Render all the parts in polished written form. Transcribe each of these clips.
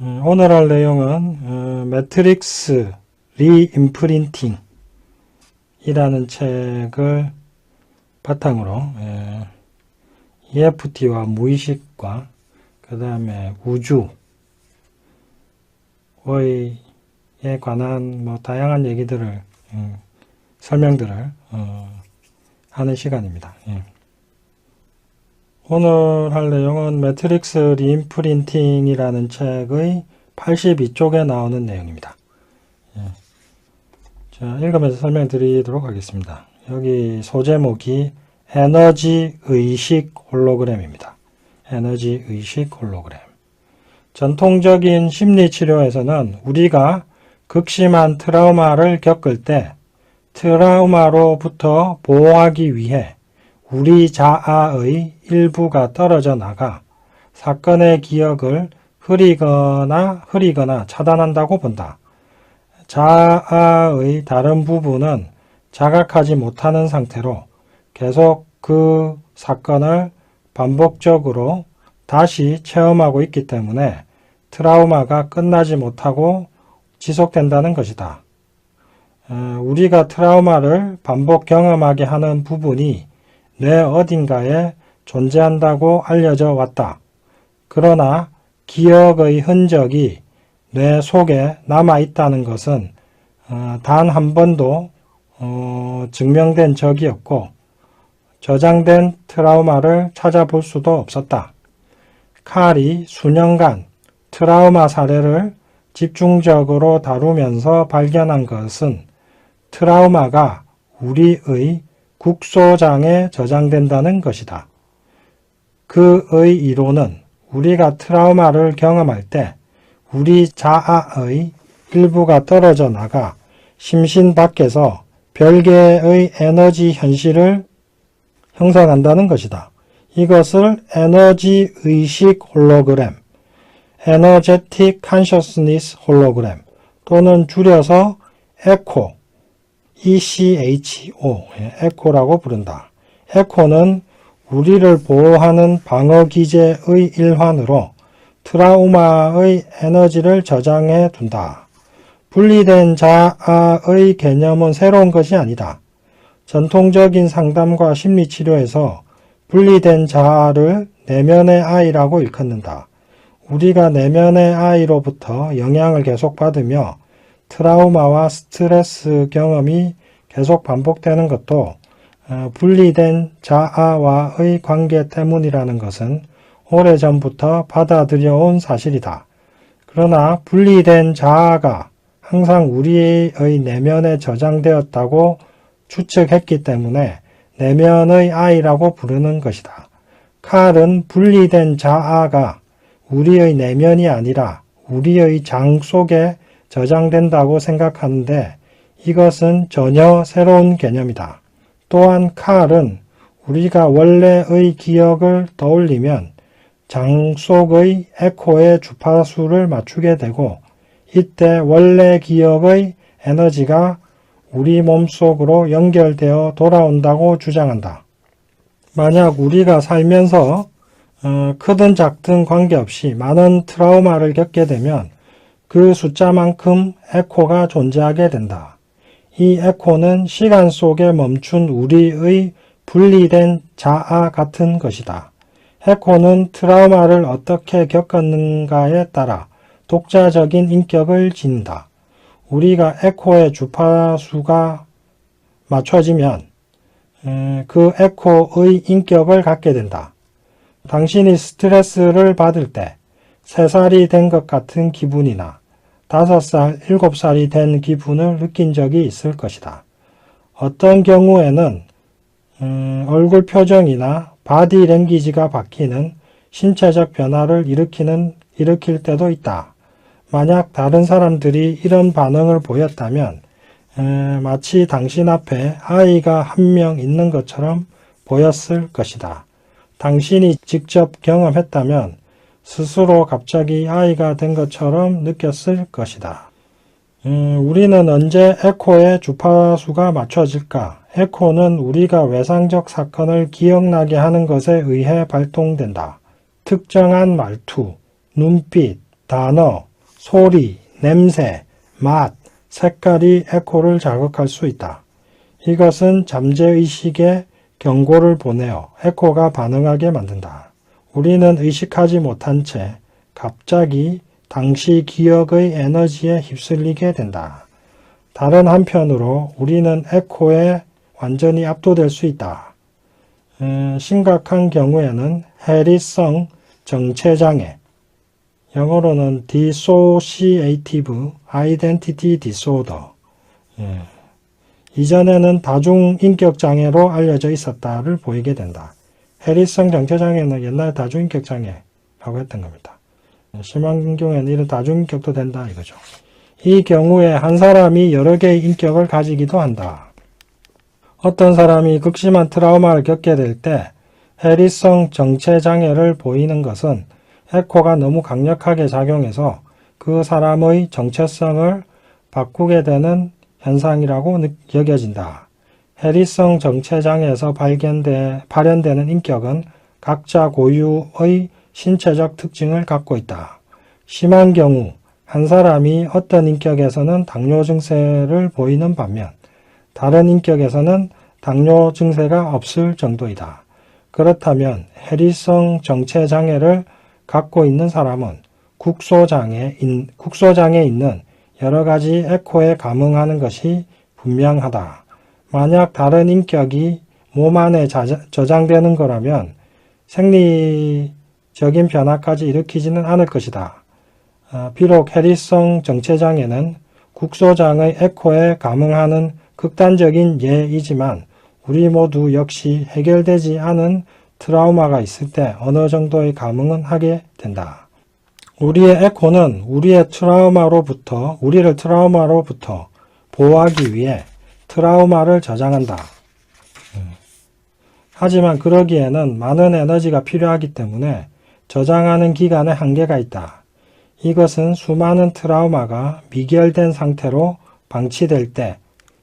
오늘 할 내용은 매트릭스 리임프린팅 이라는 책을 바탕으로 EFT와 무의식과 그 다음에 우주에 관한 다양한 얘기들을 설명들을 하는 시간입니다. 오늘 할 내용은 매트릭스 리임프린팅이라는 책의 82쪽에 나오는 내용입니다. 자, 읽으면서 설명드리도록 하겠습니다. 여기 소제목이 에너지 의식 홀로그램입니다. 에너지 의식 홀로그램. 전통적인 심리치료에서는 우리가 극심한 트라우마를 겪을 때 트라우마로부터 보호하기 위해 우리 자아의 일부가 떨어져 나가 사건의 기억을 흐리거나 차단한다고 본다. 자아의 다른 부분은 자각하지 못하는 상태로 계속 그 사건을 반복적으로 다시 체험하고 있기 때문에 트라우마가 끝나지 못하고 지속된다는 것이다. 우리가 트라우마를 반복 경험하게 하는 부분이 뇌 어딘가에 존재한다고 알려져 왔다. 그러나 기억의 흔적이 뇌 속에 남아있다는 것은 단 한 번도 증명된 적이 없고 저장된 트라우마를 찾아볼 수도 없었다. 칼이 수년간 트라우마 사례를 집중적으로 다루면서 발견한 것은 트라우마가 우리의 국소장에 저장된다는 것이다. 그의 이론은 우리가 트라우마를 경험할 때 우리 자아의 일부가 떨어져 나가 심신 밖에서 별개의 에너지 현실을 형성한다는 것이다. 이것을 에너지 의식 홀로그램, Energetic Consciousness Hologram 또는 줄여서 ECHO, ECHO, 에코라고 부른다. 에코는 우리를 보호하는 방어기제의 일환으로 트라우마의 에너지를 저장해 둔다. 분리된 자아의 개념은 새로운 것이 아니다. 전통적인 상담과 심리치료에서 분리된 자아를 내면의 아이라고 일컫는다. 우리가 내면의 아이로부터 영향을 계속 받으며 트라우마와 스트레스 경험이 계속 반복되는 것도 분리된 자아와의 관계 때문이라는 것은 오래전부터 받아들여온 사실이다. 그러나 분리된 자아가 항상 우리의 내면에 저장되었다고 추측했기 때문에 내면의 아이라고 부르는 것이다. 칼은 분리된 자아가 우리의 내면이 아니라 우리의 장 속에 저장된다고 생각하는데 이것은 전혀 새로운 개념이다. 또한 칼은 우리가 원래의 기억을 떠올리면 장 속의 에코의 주파수를 맞추게 되고 이때 원래 기억의 에너지가 우리 몸속으로 연결되어 돌아온다고 주장한다. 만약 우리가 살면서 크든 작든 관계없이 많은 트라우마를 겪게 되면 그 숫자만큼 에코가 존재하게 된다. 이 에코는 시간 속에 멈춘 우리의 분리된 자아 같은 것이다. 에코는 트라우마를 어떻게 겪었는가에 따라 독자적인 인격을 지닌다. 우리가 에코의 주파수가 맞춰지면 그 에코의 인격을 갖게 된다. 당신이 스트레스를 받을 때 3살이 된 것 같은 기분이나 5살, 7살이 된 기분을 느낀 적이 있을 것이다. 어떤 경우에는 얼굴 표정이나 바디 랭귀지가 바뀌는 신체적 변화를 일으킬 때도 있다. 만약 다른 사람들이 이런 반응을 보였다면 마치 당신 앞에 아이가 한 명 있는 것처럼 보였을 것이다. 당신이 직접 경험했다면 스스로 갑자기 아이가 된 것처럼 느꼈을 것이다. 우리는 언제 에코의 주파수가 맞춰질까? 에코는 우리가 외상적 사건을 기억나게 하는 것에 의해 발동된다. 특정한 말투, 눈빛, 단어, 소리, 냄새, 맛, 색깔이 에코를 자극할 수 있다. 이것은 잠재의식에 경고를 보내어 에코가 반응하게 만든다. 우리는 의식하지 못한 채 갑자기 당시 기억의 에너지에 휩쓸리게 된다. 다른 한편으로 우리는 에코에 완전히 압도될 수 있다. 심각한 경우에는 해리성 정체장애, 영어로는 Dissociative Identity Disorder, 이전에는 다중인격장애로 알려져 있었다를 보이게 된다. 해리성 정체장애는 옛날에 다중인격장애라고 했던 겁니다. 심한 경우에는 이런 다중인격도 된다 이거죠. 이 경우에 한 사람이 여러 개의 인격을 가지기도 한다. 어떤 사람이 극심한 트라우마를 겪게 될 때 해리성 정체장애를 보이는 것은 에코가 너무 강력하게 작용해서 그 사람의 정체성을 바꾸게 되는 현상이라고 여겨진다. 해리성 정체장애에서 발현되는 인격은 각자 고유의 신체적 특징을 갖고 있다. 심한 경우 한 사람이 어떤 인격에서는 당뇨 증세를 보이는 반면 다른 인격에서는 당뇨 증세가 없을 정도이다. 그렇다면 해리성 정체장애를 갖고 있는 사람은 국소장애에 있는 여러 가지 에코에 감응하는 것이 분명하다. 만약 다른 인격이 몸 안에 저장되는 거라면 생리적인 변화까지 일으키지는 않을 것이다. 비록 해리성 정체장애는 국소장의 에코에 감응하는 극단적인 예이지만 우리 모두 역시 해결되지 않은 트라우마가 있을 때 어느 정도의 감응은 하게 된다. 우리의 에코는 우리를 트라우마로부터 보호하기 위해 트라우마를 저장한다. 하지만 그러기에는 많은 에너지가 필요하기 때문에 저장하는 기간에 한계가 있다. 이것은 수많은 트라우마가 미결된 상태로 방치될 때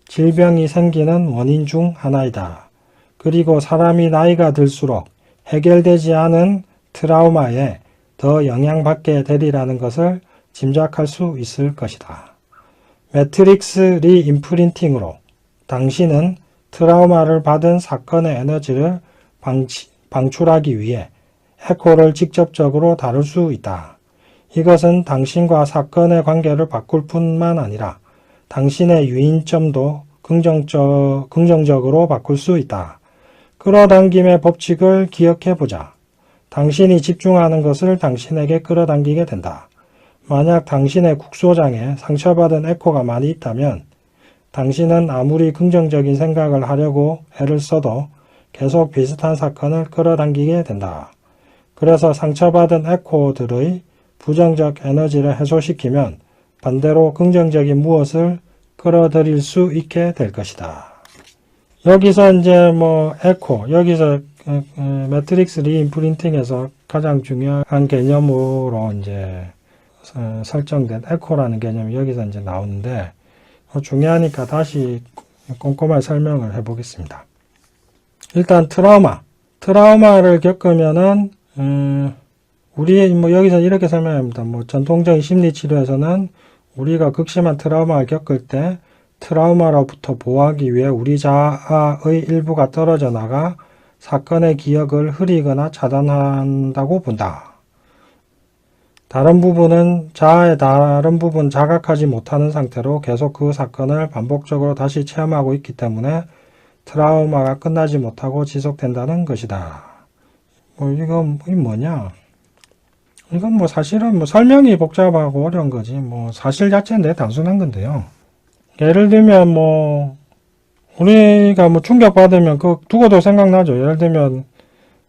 질병이 생기는 원인 중 하나이다. 그리고 사람이 나이가 들수록 해결되지 않은 트라우마에 더 영향받게 되리라는 것을 짐작할 수 있을 것이다. 매트릭스 리임프린팅으로 당신은 트라우마를 받은 사건의 에너지를 방출하기 위해 에코를 직접적으로 다룰 수 있다. 이것은 당신과 사건의 관계를 바꿀 뿐만 아니라 당신의 유인점도 긍정적으로 바꿀 수 있다. 끌어당김의 법칙을 기억해 보자. 당신이 집중하는 것을 당신에게 끌어당기게 된다. 만약 당신의 국소장에 상처받은 에코가 많이 있다면 당신은 아무리 긍정적인 생각을 하려고 애를 써도 계속 비슷한 사건을 끌어당기게 된다. 그래서 상처받은 에코들의 부정적 에너지를 해소시키면 반대로 긍정적인 무엇을 끌어들일 수 있게 될 것이다. 여기서 이제 에코, 여기서 매트릭스 리임프린팅에서 가장 중요한 개념으로 이제 설정된 에코라는 개념이 여기서 이제 나오는데 중요하니까 다시 꼼꼼하게 설명을 해보겠습니다. 일단 트라우마를 겪으면은 우리 여기서 이렇게 설명합니다. 전통적인 심리치료에서는 우리가 극심한 트라우마를 겪을 때 트라우마로부터 보호하기 위해 우리 자아의 일부가 떨어져 나가 사건의 기억을 흐리거나 차단한다고 본다. 자아의 다른 부분 자각하지 못하는 상태로 계속 그 사건을 반복적으로 다시 체험하고 있기 때문에 트라우마가 끝나지 못하고 지속된다는 것이다. 이건 뭐냐? 이건 사실은 설명이 복잡하고 어려운 거지. 사실 자체는 단순한 건데요. 예를 들면 우리가 충격받으면 두고도 생각나죠. 예를 들면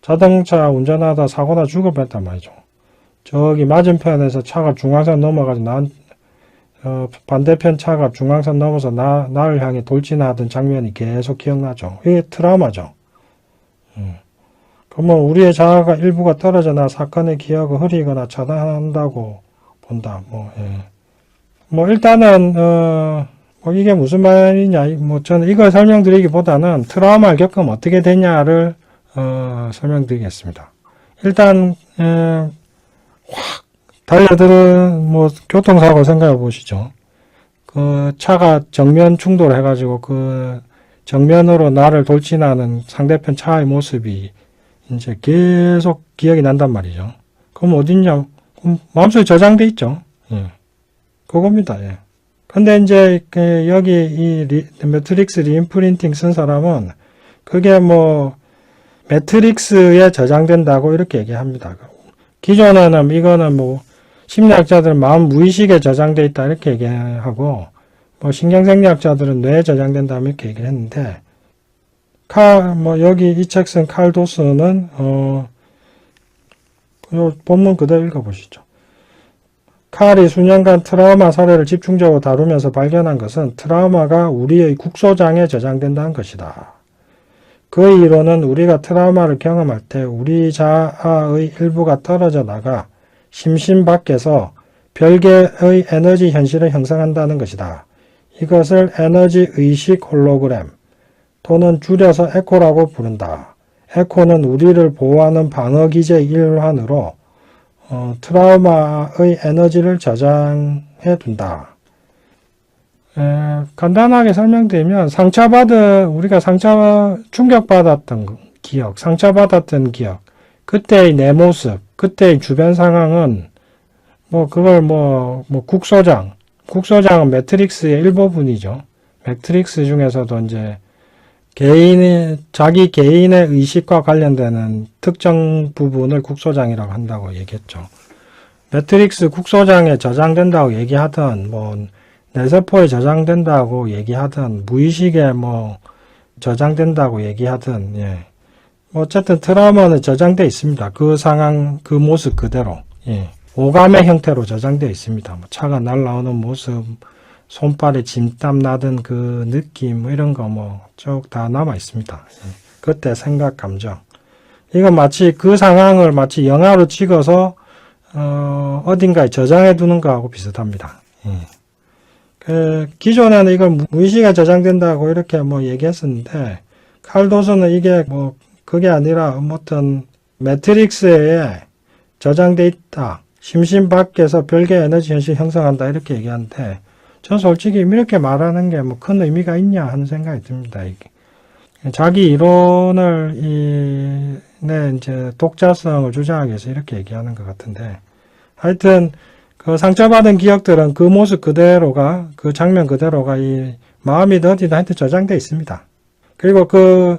자동차 운전하다 사고나 죽을 뻔했단 말이죠. 저기 맞은편에서 차가 중앙선 넘어가지고 반대편 차가 중앙선 넘어서 나를 향해 돌진하던 장면이 계속 기억나죠. 이게 트라우마죠. 그러면 우리의 자아가 일부가 떨어져 나 사건의 기억을 흐리거나 차단한다고 본다. 일단은 이게 무슨 말이냐, 저는 이걸 설명드리기보다는 트라우마를 겪으면 어떻게 되냐를 설명드리겠습니다. 일단 확 달려들은 뭐 교통사고 생각해 보시죠. 그 차가 정면 충돌해가지고 그 정면으로 나를 돌진하는 상대편 차의 모습이 이제 계속 기억이 난단 말이죠. 그럼 어딨냐? 그럼 마음속에 저장돼 있죠. 예. 그겁니다. 예. 근데 이제 여기 이 매트릭스 리인프린팅 쓴 사람은 그게 뭐 매트릭스에 저장된다고 이렇게 얘기합니다. 기존에는 이거는 뭐 심리학자들은 마음 무의식에 저장돼 있다 이렇게 얘기하고 뭐 신경생리학자들은 뇌에 저장된다 이렇게 얘기를 했는데 여기 이 책 쓴 칼 도스는 요 본문 그대로 읽어보시죠. 칼이 수년간 트라우마 사례를 집중적으로 다루면서 발견한 것은 트라우마가 우리의 국소장에 저장된다는 것이다. 그의 이론은 우리가 트라우마를 경험할 때 우리 자아의 일부가 떨어져 나가 심신 밖에서 별개의 에너지 현실을 형성한다는 것이다. 이것을 에너지 의식 홀로그램 또는 줄여서 에코라고 부른다. 에코는 우리를 보호하는 방어기제의 일환으로 트라우마의 에너지를 저장해 둔다. 간단하게 설명드리면 우리가 충격받았던 기억, 상처받았던 기억, 그때의 내 모습, 그때의 주변 상황은 국소장은 매트릭스의 일부분이죠. 매트릭스 중에서도 이제 자기 개인의 의식과 관련되는 특정 부분을 국소장이라고 한다고 얘기했죠. 매트릭스 국소장에 저장된다고 얘기하든, 뇌세포에 저장된다고 얘기하든, 무의식에 저장된다고 얘기하든, 예. 어쨌든 트라우마는 저장되어 있습니다. 그 상황, 그 모습 그대로, 예. 오감의 형태로 저장되어 있습니다. 차가 날아오는 모습, 손발에 진땀 나던 그 느낌, 이런 거 쭉 다 남아 있습니다. 그때 생각, 감정. 이건 마치 그 상황을 마치 영화로 찍어서, 어딘가에 저장해 두는 거하고 비슷합니다. 기존에는 이걸 무의식에 저장된다고 이렇게 얘기했었는데, 칼 도스는 이게 그게 아니라 어떤 매트릭스에 저장돼 있다. 심신 밖에서 별개의 에너지 현실 형성한다. 이렇게 얘기하는데, 전 솔직히 이렇게 말하는 게 큰 의미가 있냐 하는 생각이 듭니다. 이게. 자기 이론을 이제 독자성을 주장하기 위해서 이렇게 얘기하는 것 같은데, 하여튼 그 상처받은 기억들은 그 모습 그대로가, 그 장면 그대로가 이 마음이 어디다 하여튼 저장되어 있습니다. 그리고 그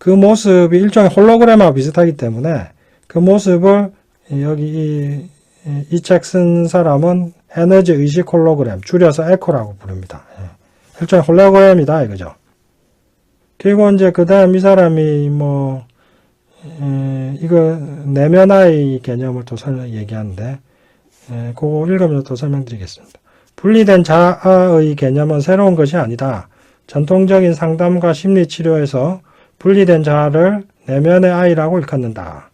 모습이 일종의 홀로그램하고 비슷하기 때문에 그 모습을 여기 이 책 쓴 사람은 에너지 의식 홀로그램, 줄여서 에코라고 부릅니다. 일종의 홀로그램이다 이거죠. 그리고 이제 그 다음 이 사람이 이거 내면의 개념을 또 얘기하는데, 그거 읽으면서 또 설명드리겠습니다. 분리된 자아의 개념은 새로운 것이 아니다. 전통적인 상담과 심리치료에서 분리된 자아를 내면의 아이라고 일컫는다.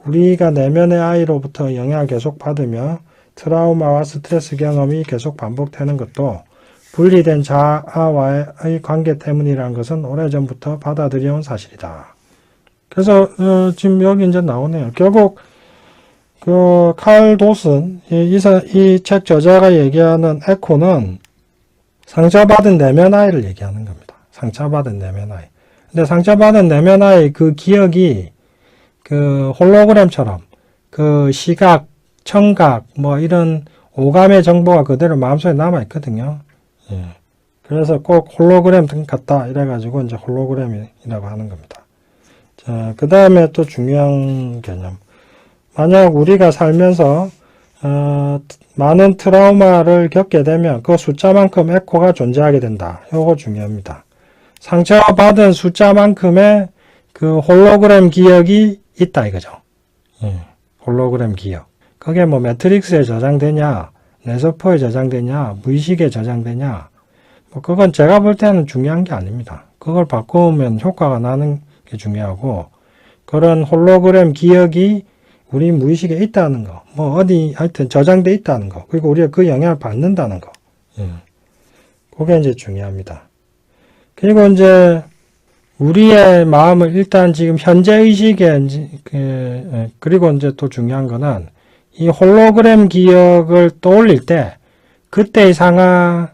우리가 내면의 아이로부터 영향을 계속 받으며 트라우마와 스트레스 경험이 계속 반복되는 것도 분리된 자아와의 관계 때문이라는 것은 오래전부터 받아들여온 사실이다. 그래서 지금 여기 이제 나오네요. 결국 그 칼 도슨 이 책 저자가 얘기하는 에코는 상처받은 내면 아이를 얘기하는 겁니다. 상처받은 내면 아이. 근데 상처받은 내면 아이 그 기억이 그 홀로그램처럼 그 시각, 청각 이런 오감의 정보가 그대로 마음속에 남아 있거든요. 예. 그래서 꼭 홀로그램 같다 이래가지고 이제 홀로그램이라고 하는 겁니다. 자, 그 다음에 또 중요한 개념. 만약 우리가 살면서 많은 트라우마를 겪게 되면 그 숫자만큼 에코가 존재하게 된다. 요거 중요합니다. 상처받은 숫자만큼의 그 홀로그램 기억이 있다 이거죠. 홀로그램 기억. 그게 매트릭스에 저장되냐, 뇌세포에 저장되냐, 무의식에 저장되냐, 그건 제가 볼 때는 중요한 게 아닙니다. 그걸 바꾸면 효과가 나는 게 중요하고, 그런 홀로그램 기억이 우리 무의식에 있다는 거, 하여튼 저장돼 있다는 거, 그리고 우리가 그 영향을 받는다는 거. 그게 이제 중요합니다. 그리고 이제, 우리의 마음을 일단 지금 현재 의식에, 그리고 이제 또 중요한 거는, 이 홀로그램 기억을 떠올릴 때 그때의 상황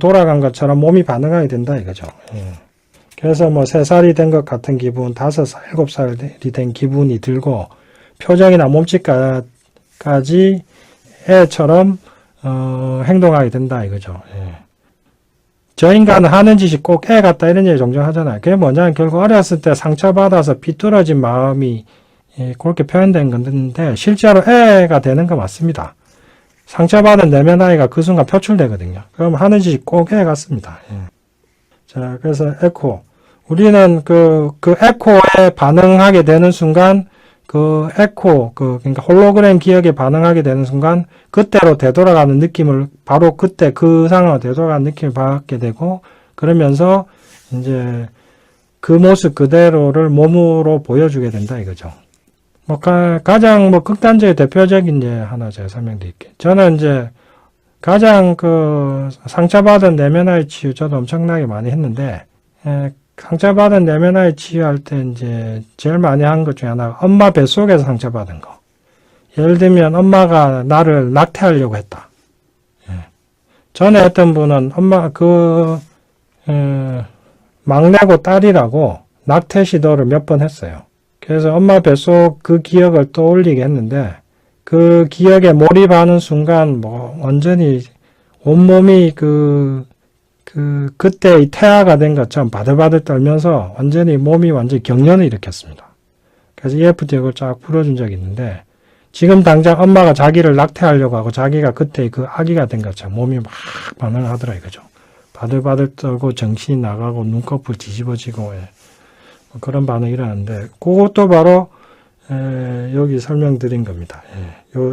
돌아간 것처럼 몸이 반응하게 된다 이거죠. 그래서 뭐 3살이 된 것 같은 기분, 5살, 7살이 된 기분이 들고 표정이나 몸짓까지 애처럼 행동하게 된다 이거죠. 저 인간은 하는 짓이 꼭 애 같다 이런 얘기 종종 하잖아요. 그게 뭐냐면 결국 어렸을 때 상처받아서 비뚤어진 마음이 그렇게 표현된 건데 실제로 애가 되는 거 맞습니다. 상처받은 내면 아이가 그 순간 표출되거든요. 그럼 하는 짓이 꼭 애 같습니다. 자, 그래서 에코. 우리는 그 에코에 반응하게 되는 순간 그러니까 홀로그램 기억에 반응하게 되는 순간 그때로 되돌아가는 느낌을 바로 그때 그 상황으로 되돌아가는 느낌을 받게 되고 그러면서 이제 그 모습 그대로를 몸으로 보여주게 된다 이거죠. 뭐 가장 뭐 극단적인 대표적인 예 하나 제가 설명드릴게요. 저는 이제 가장 상처받은 내면의 치유 저도 엄청나게 많이 했는데 상처받은 내면의 치유할 때 이제 제일 많이 한 것 중에 하나가 엄마 뱃속에서 상처받은 거. 예를 들면 엄마가 나를 낙태하려고 했다. 전에 했던 분은 엄마 막내고 딸이라고 낙태 시도를 몇 번 했어요. 그래서 엄마 뱃속 그 기억을 떠올리게 했는데 그 기억에 몰입하는 순간 뭐 완전히 온몸이 그때의 태아가 된 것처럼 바들바들 떨면서 완전히 몸이 완전히 경련을 일으켰습니다. 그래서 EFT 이걸 쫙 풀어준 적이 있는데 지금 당장 엄마가 자기를 낙태하려고 하고 자기가 그때 그 아기가 된 것처럼 몸이 막 반응을 하더라 이거죠. 바들바들 떨고 정신이 나가고 눈꺼풀 뒤집어지고 뭐 그런 반응이 일어나는데 그것도 바로 여기 설명드린 겁니다.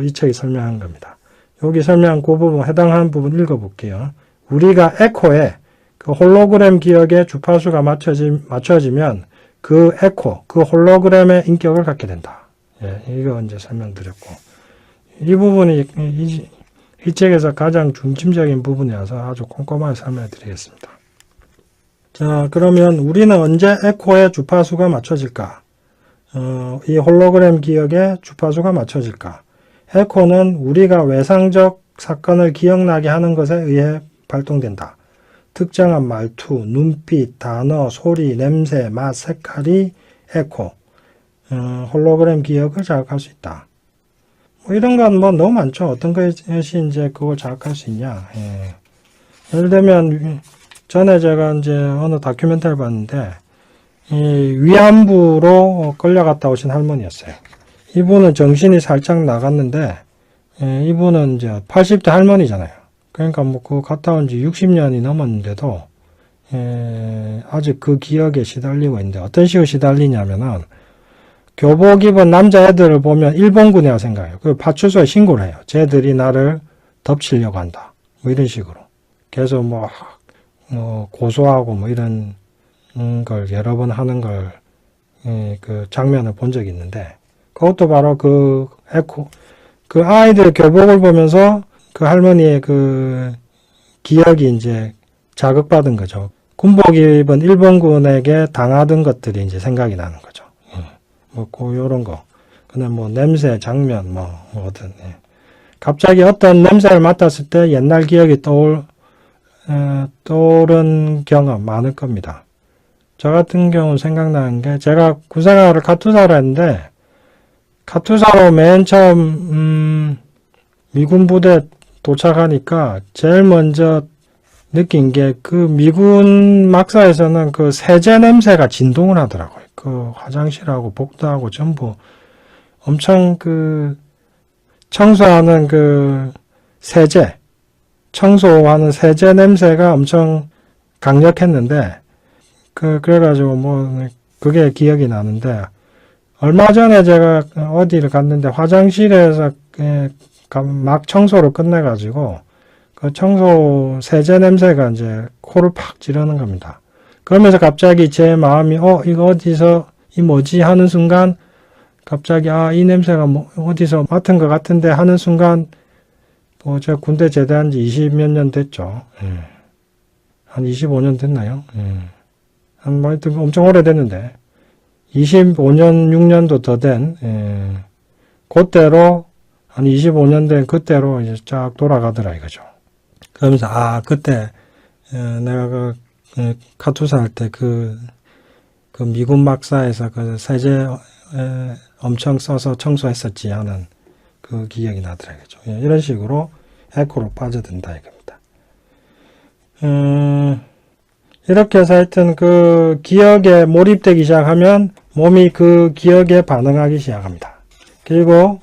이 책이 설명한 겁니다. 여기 설명한 그 부분 해당하는 부분 읽어볼게요. 우리가 에코에 그 홀로그램 기억의 주파수가 맞춰지면 그 에코, 그 홀로그램의 인격을 갖게 된다. 이거 이제 설명드렸고 이 부분이 이 책에서 가장 중심적인 부분이라서 아주 꼼꼼하게 설명드리겠습니다. 자, 그러면 우리는 언제 에코의 주파수가 맞춰질까? 이 홀로그램 기억의 주파수가 맞춰질까? 에코는 우리가 외상적 사건을 기억나게 하는 것에 의해 발동된다. 특정한 말투, 눈빛, 단어, 소리, 냄새, 맛, 색깔이 에코, 홀로그램 기억을 자극할 수 있다. 뭐 이런 건 뭐 너무 많죠. 어떤 것이 이제 그걸 자극할 수 있냐. 예를 들면, 전에 제가 이제 어느 다큐멘터리를 봤는데, 위안부로 끌려갔다 오신 할머니였어요. 이분은 정신이 살짝 나갔는데, 이분은 이제 80대 할머니잖아요. 그러니까 뭐 그 갔다 온 지 60년이 넘었는데도, 아직 그 기억에 시달리고 있는데, 어떤 식으로 시달리냐면은, 교복 입은 남자애들을 보면 일본군이라고 생각해요. 그 파출소에 신고를 해요. 쟤들이 나를 덮치려고 한다. 뭐 이런 식으로. 계속 뭐 고소하고 뭐 이런 걸 여러 번 하는 걸, 그 장면을 본 적이 있는데, 그것도 바로 그 아이들 교복을 보면서 그 할머니의 그 기억이 이제 자극받은 거죠. 군복 입은 일본군에게 당하던 것들이 이제 생각이 나는 거죠. 뭐, 요런 거. 그다음 뭐, 냄새, 장면, 뭐든. 갑자기 어떤 냄새를 맡았을 때 옛날 기억이 떠오른 경험 많을 겁니다. 저 같은 경우는 생각나는 게, 제가 군생활을 카투사로 했는데, 카투사로 맨 처음, 미군 부대 도착하니까, 제일 먼저 느낀 게, 그 미군 막사에서는 그 세제 냄새가 진동을 하더라고요. 그 화장실하고 복도하고 전부 엄청 그 청소하는 그 청소하는 세제 냄새가 엄청 강력했는데 그래가지고 뭐 그게 기억이 나는데 얼마 전에 제가 어디를 갔는데 화장실에서 막 청소를 끝내가지고 그 청소 세제 냄새가 이제 코를 팍 찌르는 겁니다. 그러면서 갑자기 제 마음이 이거 어디서 이 뭐지 하는 순간 갑자기 이 냄새가 뭐 어디서 맡은 것 같은데 하는 순간 뭐 제가 군대 제대한 지 20몇 년 됐죠. 한 25년 됐나요? 한 엄청 오래됐는데 25년 6년도 더 된 그때로 한 25년 된 그때로 이제 쫙 돌아가더라 이거죠. 그러면서 그때 내가 카투사 할 때 그 미군 막사에서 그 세제 엄청 써서 청소했었지 하는 그 기억이 나더라 이거죠. 이런 식으로 에코로 빠져든다 이겁니다. 이렇게 해서 하여튼 그 기억에 몰입되기 시작하면 몸이 그 기억에 반응하기 시작합니다. 그리고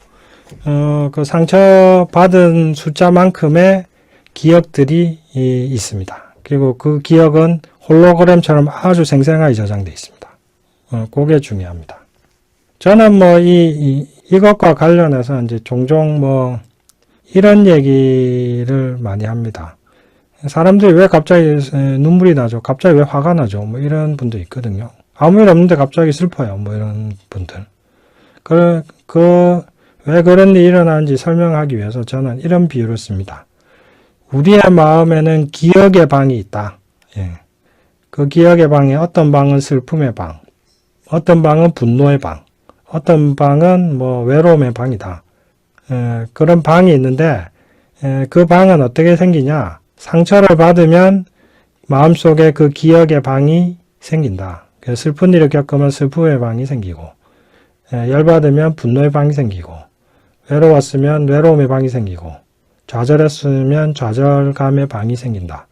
그 상처받은 숫자만큼의 기억들이 있습니다. 그리고 그 기억은 홀로그램처럼 아주 생생하게 저장되어 있습니다. 그게 중요합니다. 저는 뭐 이것과 관련해서 이제 종종 뭐 이런 얘기를 많이 합니다. 사람들이 왜 갑자기 눈물이 나죠? 갑자기 왜 화가 나죠? 뭐 이런 분도 있거든요. 아무 일 없는데 갑자기 슬퍼요. 뭐 이런 분들. 왜 그런 일이 일어나는지 설명하기 위해서 저는 이런 비유를 씁니다. 우리의 마음에는 기억의 방이 있다. 그 기억의 방에 어떤 방은 슬픔의 방, 어떤 방은 분노의 방, 어떤 방은 뭐 외로움의 방이다. 그런 방이 있는데 그 방은 어떻게 생기냐? 상처를 받으면 마음속에 그 기억의 방이 생긴다. 슬픈 일을 겪으면 슬픔의 방이 생기고, 열받으면 분노의 방이 생기고, 외로웠으면 외로움의 방이 생기고, 좌절했으면 좌절감의 방이 생긴다.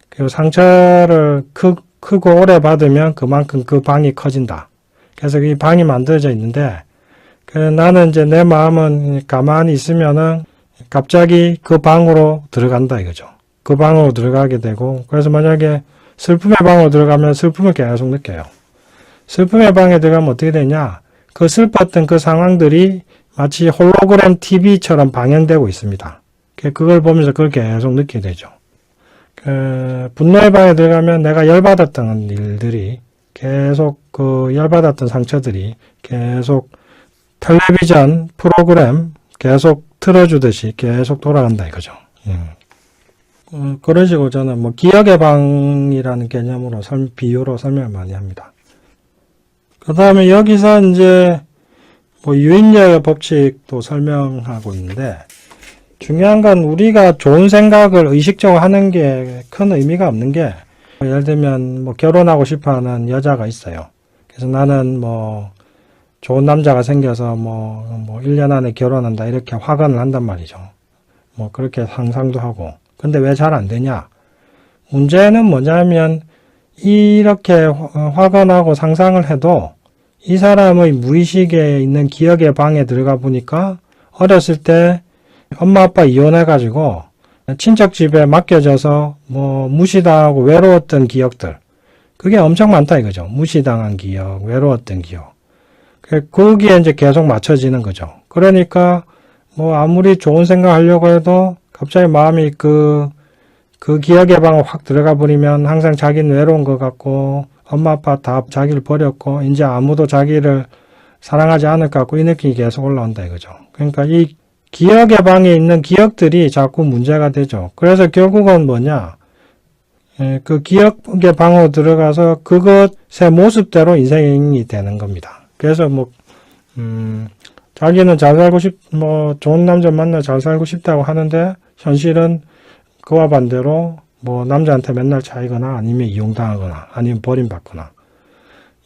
그리고 상처를 크고 오래 받으면 그만큼 그 방이 커진다. 그래서 이 방이 만들어져 있는데, 나는 이제 내 마음은 가만히 있으면은 갑자기 그 방으로 들어간다 이거죠. 그 방으로 들어가게 되고, 그래서 만약에 슬픔의 방으로 들어가면 슬픔을 계속 느껴요. 슬픔의 방에 들어가면 어떻게 되냐? 그 슬펐던 그 상황들이 마치 홀로그램 TV처럼 방영되고 있습니다. 그걸 보면서 그걸 계속 느끼게 되죠. 분노의 방에 들어가면 내가 열받았던 일들이 계속 그 열받았던 상처들이 계속 텔레비전 프로그램 계속 틀어주듯이 계속 돌아간다 이거죠. 그런 식으로 저는 뭐 기억의 방이라는 개념으로 비유로 설명을 많이 합니다. 그 다음에 여기서 이제 뭐 유인력의 법칙도 설명하고 있는데 중요한 건 우리가 좋은 생각을 의식적으로 하는 게 큰 의미가 없는 게 예를 들면 뭐 결혼하고 싶어 하는 여자가 있어요. 그래서 나는 뭐 좋은 남자가 생겨서 뭐 1년 안에 결혼한다 이렇게 화관을 한단 말이죠. 뭐 그렇게 상상도 하고. 근데 왜 잘 안 되냐? 문제는 뭐냐면 이렇게 화관하고 상상을 해도 이 사람의 무의식에 있는 기억의 방에 들어가 보니까 어렸을 때 엄마 아빠 이혼해가지고 친척 집에 맡겨져서 뭐 무시당하고 외로웠던 기억들 그게 엄청 많다 이거죠. 무시당한 기억, 외로웠던 기억. 거기에 이제 계속 맞춰지는 거죠. 그러니까 뭐 아무리 좋은 생각 하려고 해도 갑자기 마음이 그 기억의 방으로 확 들어가 버리면 항상 자기는 외로운 것 같고 엄마 아빠 다 자기를 버렸고 이제 아무도 자기를 사랑하지 않을 것 같고 이 느낌이 계속 올라온다 이거죠. 그러니까 이 기억의 방에 있는 기억들이 자꾸 문제가 되죠. 그래서 결국은 뭐냐? 그 기억의 방으로 들어가서 그것의 모습대로 인생이 되는 겁니다. 그래서 자기는 잘 살고 좋은 남자 만나 잘 살고 싶다고 하는데 현실은 그와 반대로 뭐 남자한테 맨날 차이거나 아니면 이용당하거나 아니면 버림받거나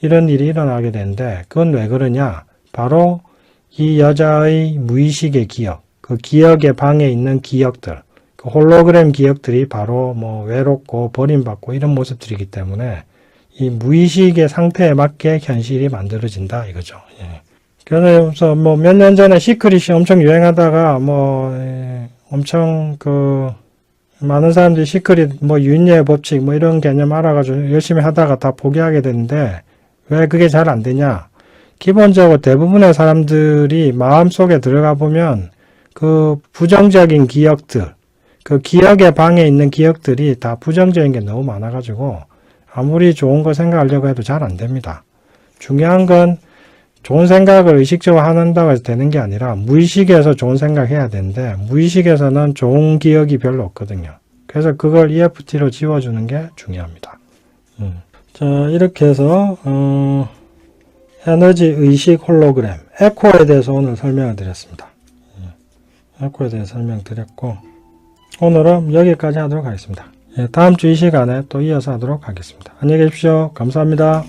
이런 일이 일어나게 되는데 그건 왜 그러냐? 바로 이 여자의 무의식의 기억, 그 기억의 방에 있는 기억들, 그 홀로그램 기억들이 바로 뭐 외롭고 버림받고 이런 모습들이기 때문에 이 무의식의 상태에 맞게 현실이 만들어진다 이거죠. 그래서 뭐 몇 년 전에 시크릿이 엄청 유행하다가 엄청 많은 사람들이 시크릿 뭐 유인력의 법칙 뭐 이런 개념 알아가지고 열심히 하다가 다 포기하게 되는데 왜 그게 잘 안 되냐? 기본적으로 대부분의 사람들이 마음속에 들어가 보면 그 부정적인 기억들, 그 기억의 방에 있는 기억들이 다 부정적인 게 너무 많아가지고 아무리 좋은 거 생각하려고 해도 잘 안 됩니다. 중요한 건 좋은 생각을 의식적으로 한다고 해서 되는 게 아니라 무의식에서 좋은 생각 해야 되는데 무의식에서는 좋은 기억이 별로 없거든요. 그래서 그걸 EFT로 지워주는 게 중요합니다. 자, 이렇게 해서 에너지 의식 홀로그램 에코에 대해서 오늘 설명을 드렸습니다. 에코에 대해서 설명드렸고 오늘은 여기까지 하도록 하겠습니다. 다음 주 이 시간에 또 이어서 하도록 하겠습니다. 안녕히 계십시오. 감사합니다.